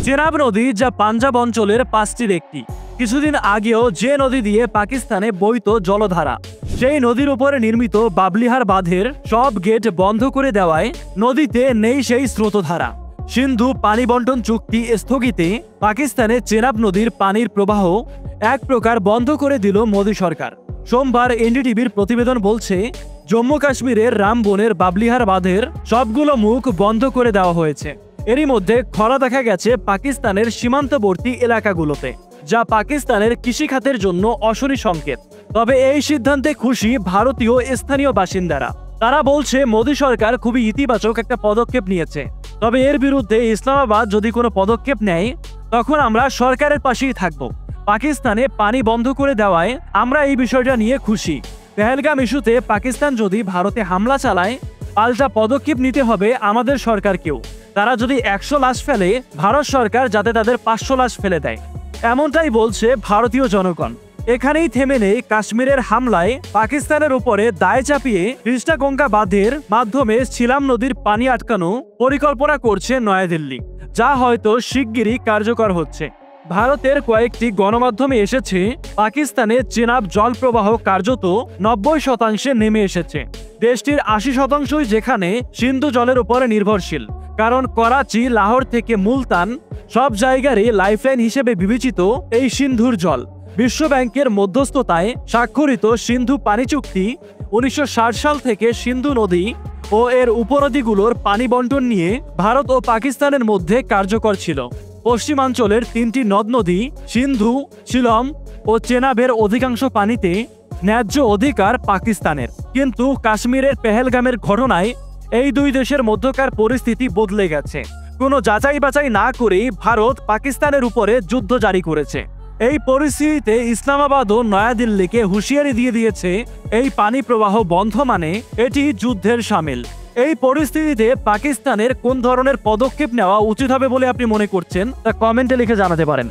চেনাব নদী যা পাঞ্জাব অঞ্চলের পাঁচটির একটি। কিছুদিন আগেও যে নদী দিয়ে পাকিস্তানে বইত জলধারা, সেই নদীর উপরে নির্মিত বাবলিহার বাঁধের সব গেট বন্ধ করে দেওয়ায় নদীতে নেই সেই স্রোতধারা। সিন্ধু পানি বন্টন চুক্তি স্থগিতে পাকিস্তানে চেনাব নদীর পানির প্রবাহ এক প্রকার বন্ধ করে দিল মোদী সরকার। সোমবার এনডিটিভির প্রতিবেদন বলছে, জম্মু কাশ্মীরের রামবনের বাবলিহার বাঁধের সবগুলো মুখ বন্ধ করে দেওয়া হয়েছে। এরই মধ্যে খরা দেখা গেছে পাকিস্তানের সীমান্তবর্তী এলাকাগুলোতে, যা পাকিস্তানের কৃষিখাতের জন্য অশনি সংকেত। তবে এই সিদ্ধান্তে খুশি ভারতীয় স্থানীয় বাসিন্দারা। তারা বলছে মোদী সরকার খুবই ইতিবাচক একটা পদক্ষেপ নিয়েছে। তবে এর বিরুদ্ধে ইসলামাবাদ যদি কোনো পদক্ষেপ নেয়, তখন আমরা সরকারের পাশেই থাকব। পাকিস্তানে পানি বন্ধ করে দেওয়ায় আমরা এই বিষয়টা নিয়ে খুশি। পেহেলগাম ইস্যুতে পাকিস্তান যদি ভারতে হামলা চালায়, পাল্টা পদক্ষেপ নিতে হবে আমাদের সরকারকেও। তারা যদি 100 লাশ ফেলে, ভারত সরকার যাতে তাদের 500 লাশ ফেলে দেয়, এমনটাই বলছে ভারতীয় জনগণ। এখানেই থেমে নেই কাশ্মীরের হামলায় পাকিস্তানের উপরে দায় চাপিয়ে কৃষ্ণাগঙ্গা বাঁধের মাধ্যমে ঝিলাম নদীর পানি আটকানো পরিকল্পনা করছে নয়াদিল্লি, যা হয়তো শিগগিরই কার্যকর হচ্ছে। ভারতের কয়েকটি গণমাধ্যমে এসেছে পাকিস্তানে চেনাব জল প্রবাহ কার্যত 90% নেমে এসেছে। দেশটির 80% যেখানে সিন্ধু জলের উপরে নির্ভরশীল, কারণ করাচি, লাহোর থেকে মুলতান সব জায়গারই লাইফলাইন হিসেবে বিবেচিত এই সিন্ধুর জল। বিশ্ব ব্যাংকের মধ্যস্থতায় স্বাক্ষরিত সিন্ধু পানি চুক্তি 1960 সাল থেকে সিন্ধু নদী ও এর উপনদীগুলোর পানি বন্টন নিয়ে ভারত ও পাকিস্তানের মধ্যে কার্যকর ছিল। পশ্চিমাঞ্চলের 3টি নদ নদী সিন্ধু, ঝিলম ও চেনাবের অধিকাংশ পানিতে ন্যায্য অধিকার পাকিস্তানের। কিন্তু কাশ্মীরের পেহেলগামের ঘটনায় এই দুই দেশের মধ্যকার পরিস্থিতি বদলে গেছে। কোনো যাচাই বাছাই না করেই ভারত পাকিস্তানের উপরে যুদ্ধ জারি করেছে। এই পরিস্থিতিতে ইসলামাবাদ ও নয়াদিল্লিকে হুঁশিয়ারি দিয়ে দিয়েছে, এই পানি প্রবাহ বন্ধ মানে এটি যুদ্ধের শামিল। এই পরিস্থিতিতে পাকিস্তানের কোন ধরনের পদক্ষেপ নেওয়া উচিত হবে বলে আপনি মনে করছেন, তা কমেন্টে লিখে জানাতে পারেন।